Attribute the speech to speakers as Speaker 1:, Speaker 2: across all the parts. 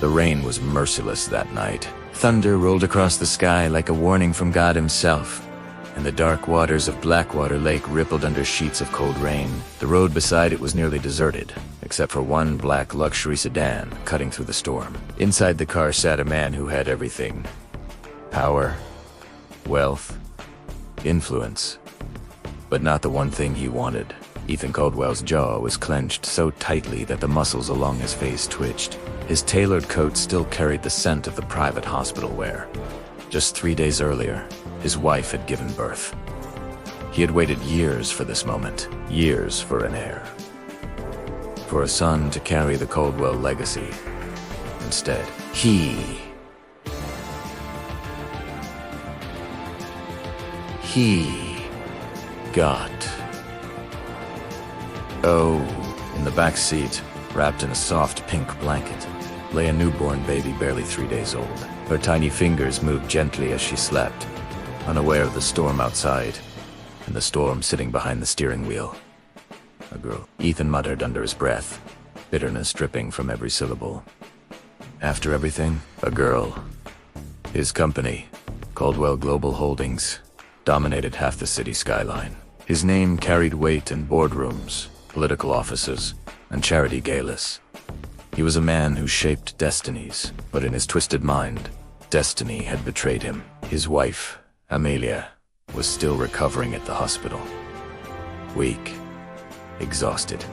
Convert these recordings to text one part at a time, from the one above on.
Speaker 1: The rain was merciless that night. Thunder rolled across the sky like a warning from God himself, and the dark waters of Blackwater Lake rippled under sheets of cold rain. The road beside it was nearly deserted, except for one black luxury sedan cutting through the storm. Inside the car sat a man who had everything: power, wealth, influence, but not the one thing he wanted. Ethan Caldwell's jaw was clenched so tightly that the muscles along his face twitched. His tailored coat still carried the scent of the private hospital wear. Just 3 days earlier, his wife had given birth. He had waited years for this moment, years for an heir, for a son to carry the Caldwell legacy. Instead, he got... Oh, in the back seat, wrapped in a soft pink blanket, lay a newborn baby barely 3 days old. Her tiny fingers moved gently as she slept, unaware of the storm outside, and the storm sitting behind the steering wheel. A girl, Ethan muttered under his breath, bitterness dripping from every syllable. After everything, a girl. His company, Caldwell Global Holdings, dominated half the city skyline. His name carried weight in boardrooms, political offices, and charity galas. He was a man who shaped destinies, but in his twisted mind, destiny had betrayed him. His wife, Amelia, was still recovering at the hospital. Weak, exhausted.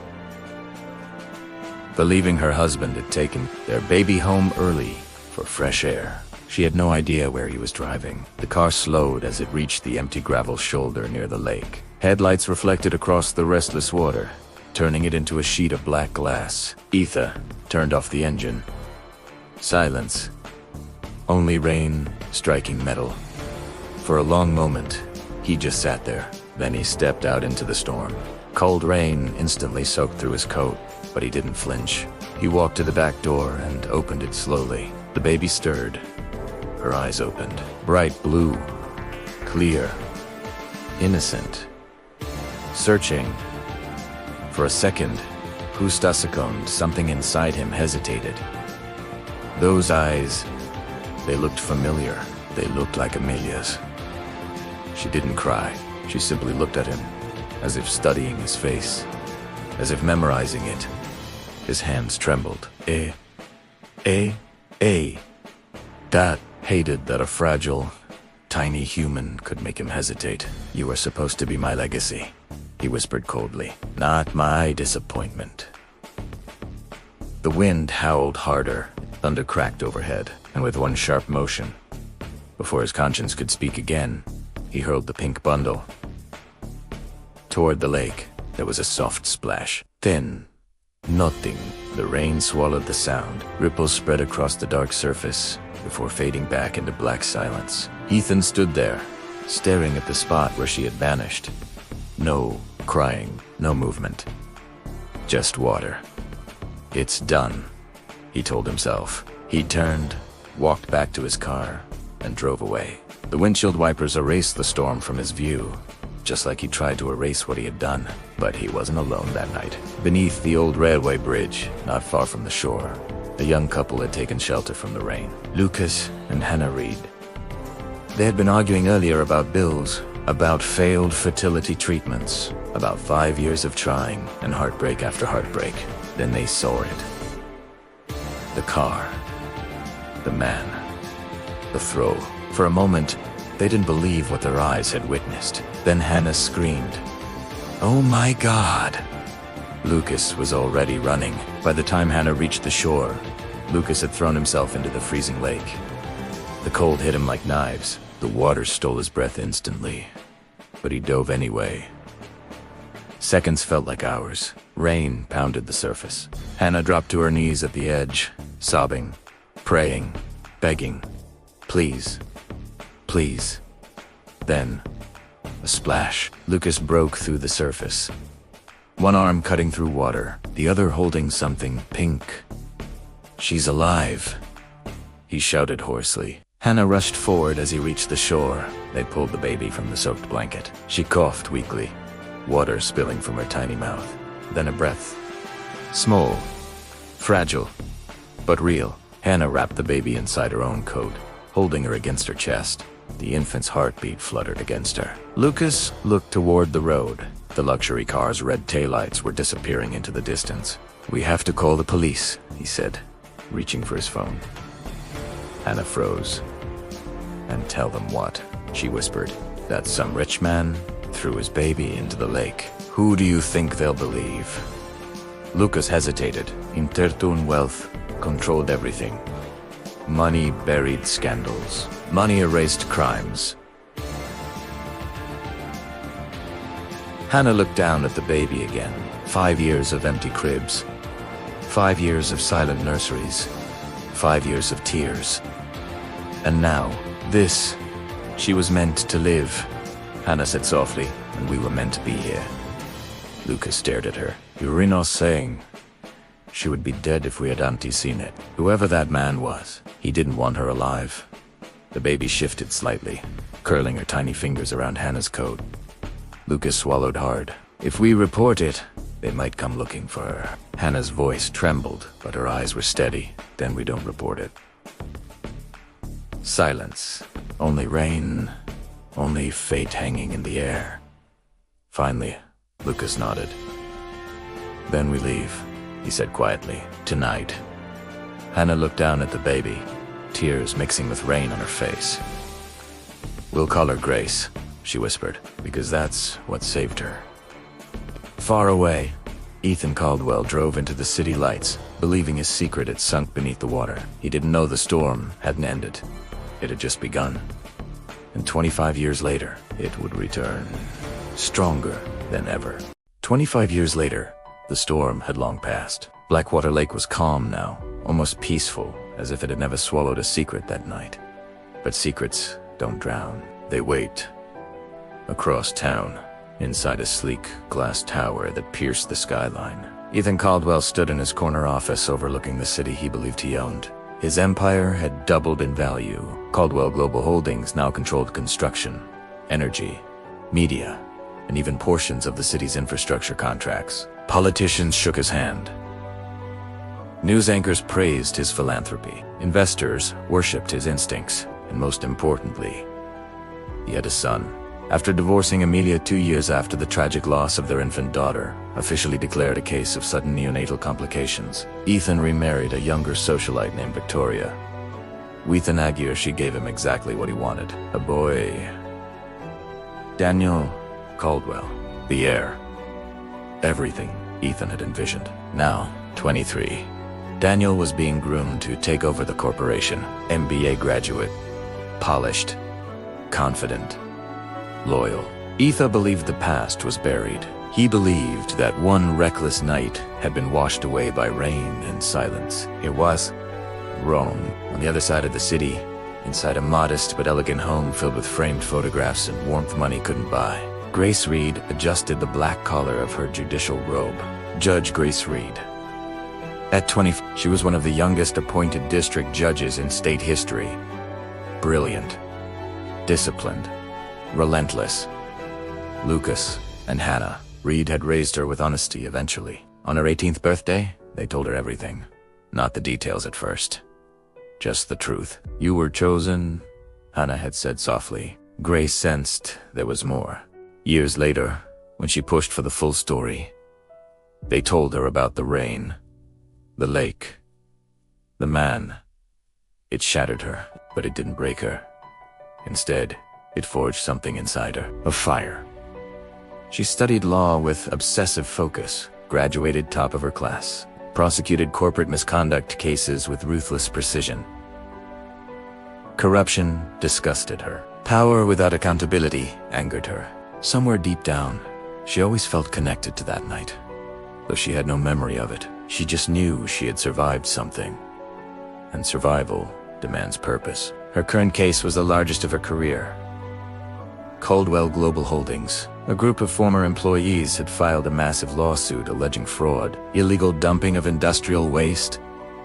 Speaker 1: Believing her husband had taken their baby home early for fresh air. She had no idea where he was driving. The car slowed as it reached the empty gravel shoulder near the lake. Headlights reflected across the restless water, turning it into a sheet of black glass. Ethan turned off the engine. Silence. Only rain striking metal. For a long moment, he just sat there. Then he stepped out into the storm. Cold rain instantly soaked through his coat, but he didn't flinch. He walked to the back door and opened it slowly. The baby stirred. Her eyes opened. Bright blue. Clear. Innocent. Searching. For a second, something inside him hesitated. Those eyes, they looked familiar. They looked like Amelia's. She didn't cry. She simply looked at him, as if studying his face, as if memorizing it. His hands trembled. Dad hated that a fragile, tiny human could make him hesitate. You were supposed to be my legacy, he whispered coldly. Not my disappointment. The wind howled harder. Thunder cracked overhead, and with one sharp motion, before his conscience could speak again, he hurled the pink bundle. Toward the lake, there was a soft splash. Thin. Nothing. The rain swallowed the sound. Ripples spread across the dark surface before fading back into black silence. Ethan stood there, staring at the spot where she had vanished. No crying, no movement. Just water. It's done, he told himself. He turned, walked back to his car, and drove away. The windshield wipers erased the storm from his view, just like he tried to erase what he had done. But he wasn't alone that night. Beneath the old railway bridge, not far from the shore, a young couple had taken shelter from the rain. Lucas and Hannah Reed. They had been arguing earlier about bills, about failed fertility treatments, about 5 years of trying and heartbreak after heartbreak. Then they saw it. The car. The man. The throw. For a moment, they didn't believe what their eyes had witnessed. Then Hannah screamed, "Oh my God!" Lucas was already running. By the time Hannah reached the shore, Lucas had thrown himself into the freezing lake. The cold hit him like knives. The water stole his breath instantly, but he dove anyway. Seconds felt like hours. Rain pounded the surface. Hannah dropped to her knees at the edge, sobbing, praying, begging, "Please, please." Then, a splash. Lucas broke through the surface. One arm cutting through water, the other holding something pink. "She's alive," he shouted hoarsely. Hannah rushed forward as he reached the shore. They pulled the baby from the soaked blanket. She coughed weakly, water spilling from her tiny mouth. Then a breath. Small, fragile, but real. Hannah wrapped the baby inside her own coat, holding her against her chest. The infant's heartbeat fluttered against her. Lucas looked toward the road. The luxury car's red taillights were disappearing into the distance. "We have to call the police," he said, reaching for his phone. Hannah froze. "And tell them what?" she whispered. "That some rich man threw his baby into the lake. Who do you think they'll believe?" Lucas hesitated. Intertun wealth controlled everything. Money buried scandals. Money erased crimes. Hannah looked down at the baby again. 5 years of empty cribs. 5 years of silent nurseries. 5 years of tears. And now, this. She was meant to live, Hannah said softly, and we were meant to be here. Lucas stared at her. "You're not saying she would be dead if we had seen it. Whoever that man was, he didn't want her alive." The baby shifted slightly, curling her tiny fingers around Hannah's coat. Lucas swallowed hard. "If we report it, they might come looking for her." Hannah's voice trembled, but her eyes were steady. "Then we don't report it." Silence. Only rain. Only fate hanging in the air. Finally, Lucas nodded. "Then we leave," he said quietly. "Tonight." Hannah looked down at the baby, tears mixing with rain on her face. "We'll call her Grace," she whispered, "because that's what saved her." Far away, Ethan Caldwell drove into the city lights, believing his secret had sunk beneath the water. He didn't know the storm hadn't ended. It had just begun. And 25 years later, it would return, stronger than ever. 25 years later, the storm had long passed. Blackwater Lake was calm now, almost peaceful, as if it had never swallowed a secret that night. But secrets don't drown. They wait. Across town, inside a sleek glass tower that pierced the skyline, Ethan Caldwell stood in his corner office overlooking the city he believed he owned. His empire had doubled in value. Caldwell Global Holdings now controlled construction, energy, media, and even portions of the city's infrastructure contracts. Politicians shook his hand. News anchors praised his philanthropy. Investors worshipped his instincts. And most importantly, he had a son. After divorcing Amelia 2 years after the tragic loss of their infant daughter, officially declared a case of sudden neonatal complications, Ethan remarried a younger socialite named Victoria. With an Aguirre, she gave him exactly what he wanted. A boy. Daniel Caldwell, the heir. Everything Ethan had envisioned. Now, 23. Daniel was being groomed to take over the corporation. MBA graduate. Polished. Confident. Loyal. Ethan believed the past was buried. He believed that one reckless night had been washed away by rain and silence. It was wrong. On the other side of the city, inside a modest but elegant home filled with framed photographs and warmth money couldn't buy, Grace Reed adjusted the black collar of her judicial robe. Judge Grace Reed. At 20, she was one of the youngest appointed district judges in state history. Brilliant. Disciplined. Relentless. Lucas and Hannah Reed had raised her with honesty eventually. On her 18th birthday, they told her everything. Not the details at first. Just the truth. "You were chosen," Hannah had said softly. Grace sensed there was more. Years later, when she pushed for the full story, they told her about the rain, the lake, the man. It shattered her, but it didn't break her. Instead, it forged something inside her, a fire. She studied law with obsessive focus, graduated top of her class, prosecuted corporate misconduct cases with ruthless precision. Corruption disgusted her. Power without accountability angered her. Somewhere deep down, she always felt connected to that night. Though she had no memory of it, she just knew she had survived something. And survival demands purpose. Her current case was the largest of her career. Caldwell Global Holdings. A group of former employees had filed a massive lawsuit alleging fraud, illegal dumping of industrial waste,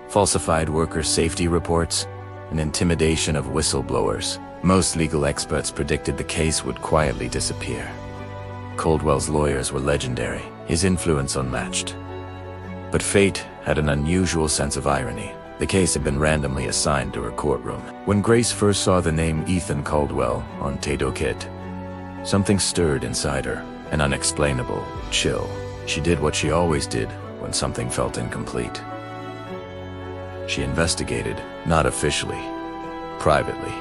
Speaker 1: falsified worker safety reports, and intimidation of whistleblowers. Most legal experts predicted the case would quietly disappear. Caldwell's lawyers were legendary, his influence unmatched. But fate had an unusual sense of irony. The case had been randomly assigned to her courtroom. When Grace first saw the name Ethan Caldwell on Tato Kit, something stirred inside her, an unexplainable chill. She did what she always did when something felt incomplete. She investigated, not officially, privately.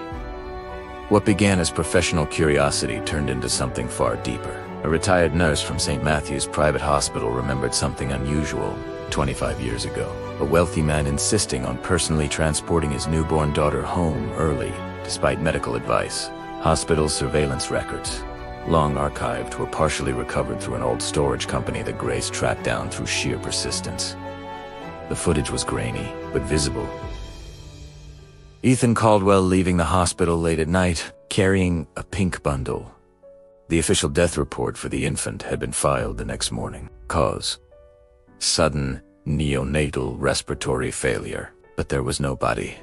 Speaker 1: What began as professional curiosity turned into something far deeper. A retired nurse from St. Matthew's Private Hospital remembered something unusual 25 years ago. A wealthy man insisting on personally transporting his newborn daughter home early, despite medical advice. Hospital surveillance records, long archived, were partially recovered through an old storage company that Grace tracked down through sheer persistence. The footage was grainy, but visible. Ethan Caldwell leaving the hospital late at night, carrying a pink bundle. The official death report for the infant had been filed the next morning. Cause: sudden neonatal respiratory failure. But there was no body.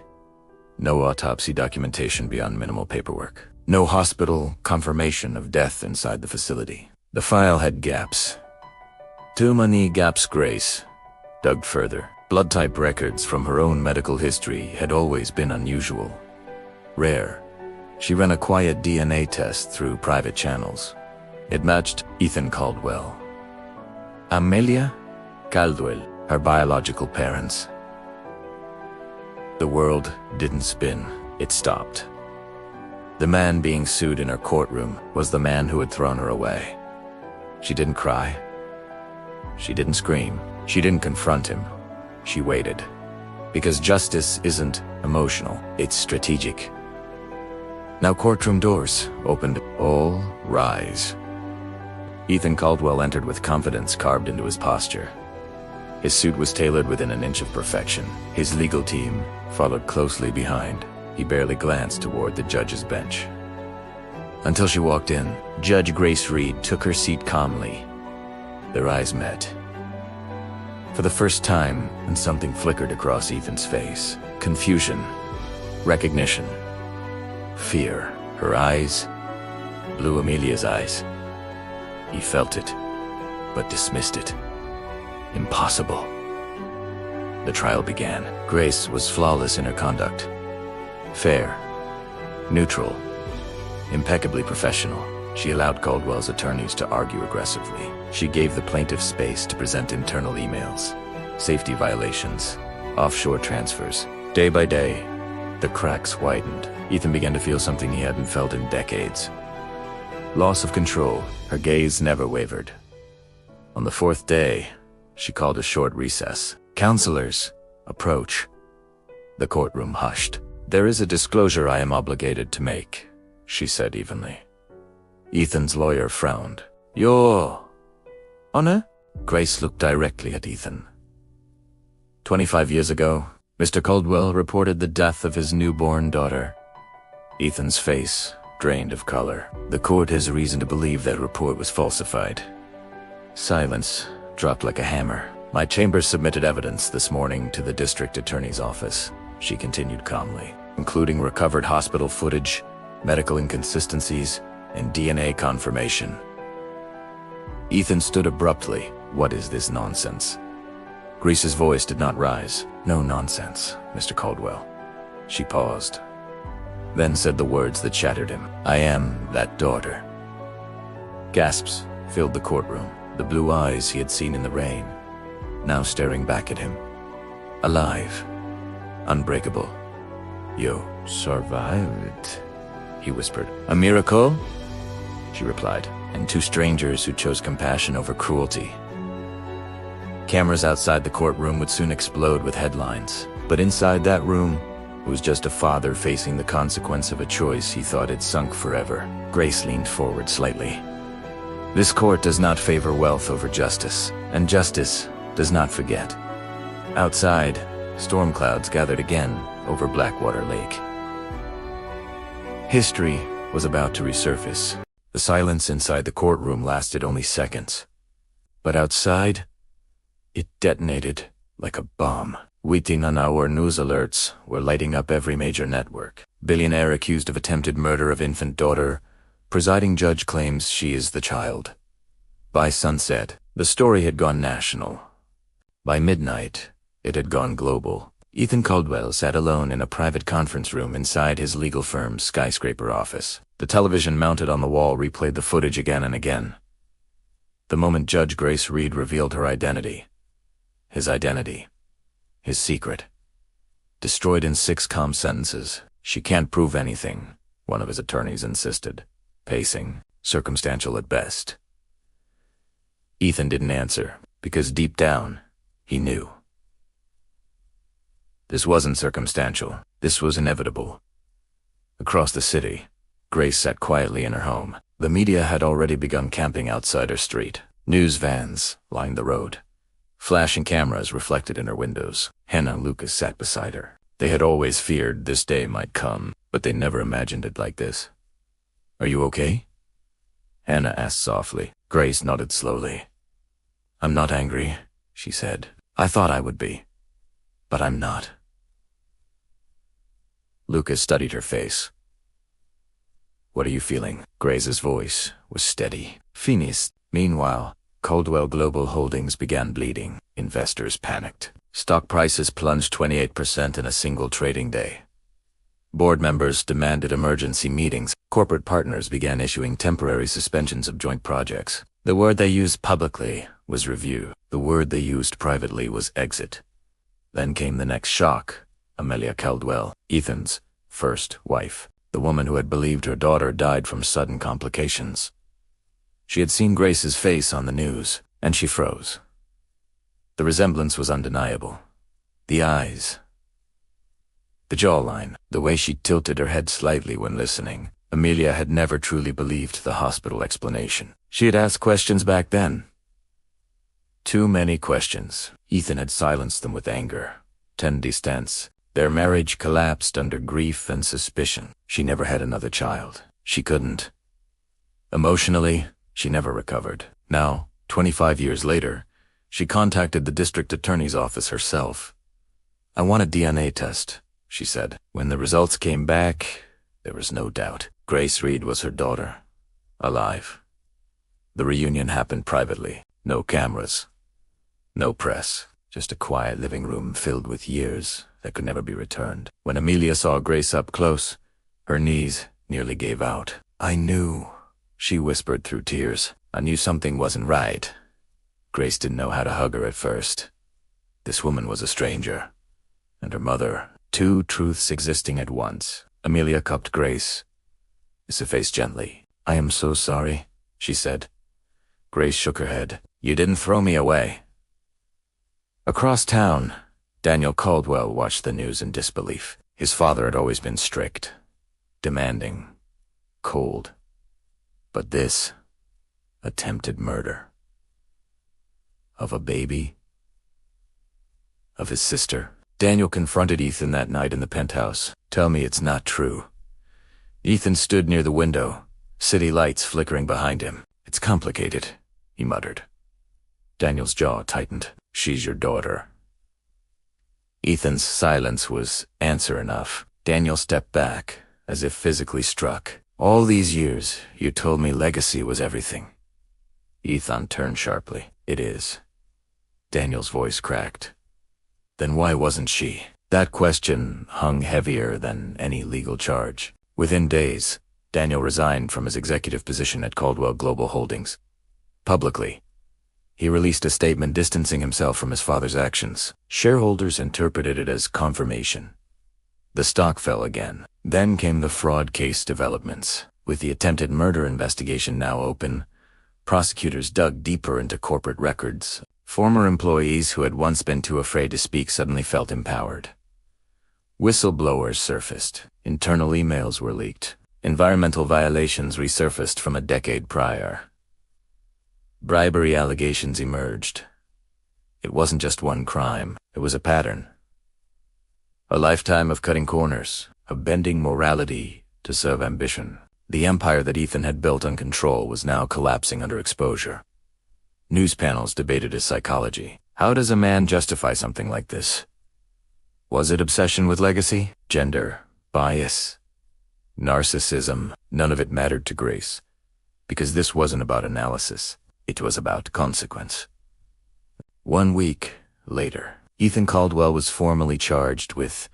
Speaker 1: No autopsy documentation beyond minimal paperwork. No hospital confirmation of death inside the facility. The file had gaps. Too many gaps. Grace dug further. Blood type records from her own medical history had always been unusual, rare. She ran a quiet DNA test through private channels. It matched Ethan Caldwell. Amelia Caldwell, her biological parents. The world didn't spin, it stopped. The man being sued in her courtroom was the man who had thrown her away. She didn't cry. She didn't scream. She didn't confront him. She waited. Because justice isn't emotional, it's strategic. Now courtroom doors opened. All rise. Ethan Caldwell entered with confidence carved into his posture. His suit was tailored within an inch of perfection. His legal team followed closely behind. He barely glanced toward the judge's bench. Until she walked in, Judge Grace Reed took her seat calmly. Their eyes met. For the first time, and something flickered across Ethan's face. Confusion. Recognition. Fear. Her eyes blew Amelia's eyes. He felt it, but dismissed it. Impossible. The trial began. Grace was flawless in her conduct. Fair. Neutral. Impeccably professional. She allowed Caldwell's attorneys to argue aggressively. She gave the plaintiff space to present internal emails, safety violations, offshore transfers. Day by day, the cracks widened. Ethan began to feel something he hadn't felt in decades. Loss of control. Her gaze never wavered. On the fourth day, she called a short recess. Counselors, approach. The courtroom hushed. There is a disclosure I am obligated to make, she said evenly. Ethan's lawyer frowned. Your Honor? Grace looked directly at Ethan. 25 years ago, Mr. Caldwell reported the death of his newborn daughter. Ethan's face drained of color. The court has reason to believe that report was falsified. Silence dropped like a hammer. My chambers submitted evidence this morning to the district attorney's office, she continued calmly, including recovered hospital footage, medical inconsistencies, and DNA confirmation. Ethan stood abruptly. What is this nonsense? Grace's voice did not rise. No nonsense, Mr. Caldwell. She paused, then said the words that shattered him. I am that daughter. Gasps filled the courtroom. The blue eyes he had seen in the rain, now staring back at him. Alive. Unbreakable. You survived, he whispered. A miracle? She replied. And two strangers who chose compassion over cruelty. Cameras outside the courtroom would soon explode with headlines. But inside that room was just a father facing the consequence of a choice he thought had sunk forever. Grace leaned forward slightly. This court does not favor wealth over justice, and justice does not forget. Outside, storm clouds gathered again over Blackwater Lake. History was about to resurface. The silence inside the courtroom lasted only seconds. But outside, it detonated like a bomb. Waiting on our news alerts were lighting up every major network. Billionaire accused of attempted murder of infant daughter. Presiding judge claims she is the child. By sunset, the story had gone national. By midnight, it had gone global. Ethan Caldwell sat alone in a private conference room inside his legal firm's skyscraper office. The television mounted on the wall replayed the footage again and again. The moment Judge Grace Reed revealed her identity. His secret. Destroyed in 6 calm sentences. She can't prove anything, one of his attorneys insisted. Pacing, circumstantial at best. Ethan didn't answer, because deep down, he knew. This wasn't circumstantial. This was inevitable. Across the city, Grace sat quietly in her home. The media had already begun camping outside her street. News vans lined the road. Flashing cameras reflected in her windows. Hannah Lucas sat beside her. They had always feared this day might come, but they never imagined it like this. "Are you okay?" Hannah asked softly. Grace nodded slowly. "I'm not angry," she said. "I thought I would be, but I'm not." Lucas studied her face. "What are you feeling?" Grace's voice was steady. "Finis." Meanwhile, Caldwell Global Holdings began bleeding. Investors panicked. Stock prices plunged 28% in a single trading day. Board members demanded emergency meetings. Corporate partners began issuing temporary suspensions of joint projects. The word they used publicly was review. The word they used privately was exit. Then came the next shock. Amelia Caldwell, Ethan's first wife, the woman who had believed her daughter died from sudden complications. She had seen Grace's face on the news, and she froze. The resemblance was undeniable. The eyes, the jawline, the way she tilted her head slightly when listening. Amelia had never truly believed the hospital explanation. She had asked questions back then. Too many questions. Ethan had silenced them with anger. 10 distance. Their marriage collapsed under grief and suspicion. She never had another child. She couldn't. Emotionally, she never recovered. Now, 25 years later, she contacted the district attorney's office herself. "I want a DNA test," she said. When the results came back, there was no doubt. Grace Reed was her daughter. Alive. The reunion happened privately. No cameras. No press. Just a quiet living room filled with years that could never be returned. When Amelia saw Grace up close, her knees nearly gave out. "I knew," she whispered through tears. "I knew something wasn't right." Grace didn't know how to hug her at first. This woman was a stranger. And her mother. 2 truths existing at once. Amelia cupped Grace's face gently. "I am so sorry," she said. Grace shook her head. "You didn't throw me away." Across town, Daniel Caldwell watched the news in disbelief. His father had always been strict, demanding, cold. But this, attempted murder. Of a baby? Of his sister? Daniel confronted Ethan that night in the penthouse. "Tell me it's not true." Ethan stood near the window, city lights flickering behind him. "It's complicated," he muttered. Daniel's jaw tightened. "She's your daughter." Ethan's silence was answer enough. Daniel stepped back, as if physically struck. "All these years, you told me legacy was everything." Ethan turned sharply. "It is." Daniel's voice cracked. "Then why wasn't she?" That question hung heavier than any legal charge. Within days, Daniel resigned from his executive position at Caldwell Global Holdings. Publicly, he released a statement distancing himself from his father's actions. Shareholders interpreted it as confirmation. The stock fell again. Then came the fraud case developments. With the attempted murder investigation now open, prosecutors dug deeper into corporate records. Former employees who had once been too afraid to speak suddenly felt empowered. Whistleblowers surfaced. Internal emails were leaked. Environmental violations resurfaced from a decade prior. Bribery allegations emerged. It wasn't just one crime. It was a pattern. A lifetime of cutting corners, of bending morality to serve ambition. The empire that Ethan had built on control was now collapsing under exposure. News panels debated his psychology. How does a man justify something like this? Was it obsession with legacy? Gender? Bias? Narcissism? None of it mattered to Grace, because this wasn't about analysis. It was about consequence. 1 week later, Ethan Caldwell was formally charged with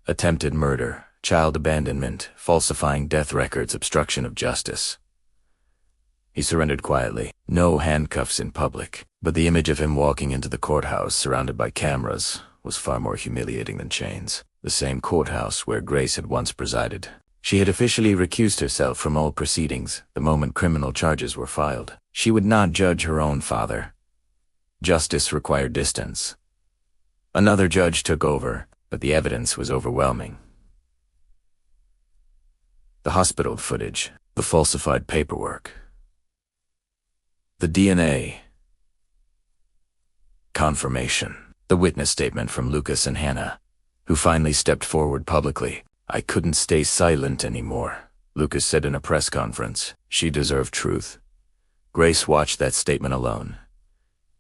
Speaker 1: attempted murder, child abandonment, falsifying death records, obstruction of justice. He surrendered quietly, no handcuffs in public, but the image of him walking into the courthouse surrounded by cameras was far more humiliating than chains. The same courthouse where Grace had once presided. She had officially recused herself from all proceedings the moment criminal charges were filed. She would not judge her own father. Justice required distance. Another judge took over, but the evidence was overwhelming. The hospital footage, the falsified paperwork, the DNA, confirmation, the witness statement from Lucas and Hannah, who finally stepped forward publicly. "I couldn't stay silent anymore," Lucas said in a press conference. She deserved truth. Grace watched that statement alone.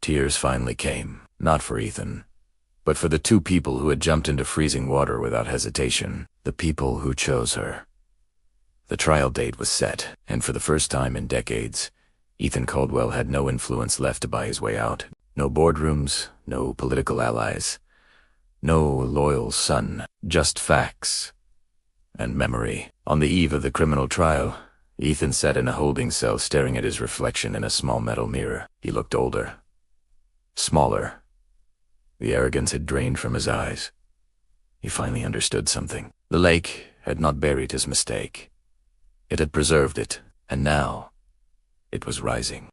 Speaker 1: Tears finally came, not for Ethan, but for the two people who had jumped into freezing water without hesitation, the people who chose her. The trial date was set, and for the first time in decades, Ethan Caldwell had no influence left to buy his way out. No boardrooms, no political allies, no loyal son, just facts and memory. On the eve of the criminal trial, Ethan sat in a holding cell staring at his reflection in a small metal mirror. He looked older, smaller. The arrogance had drained from his eyes. He finally understood something. The lake had not buried his mistake. It had preserved it, and now it was rising.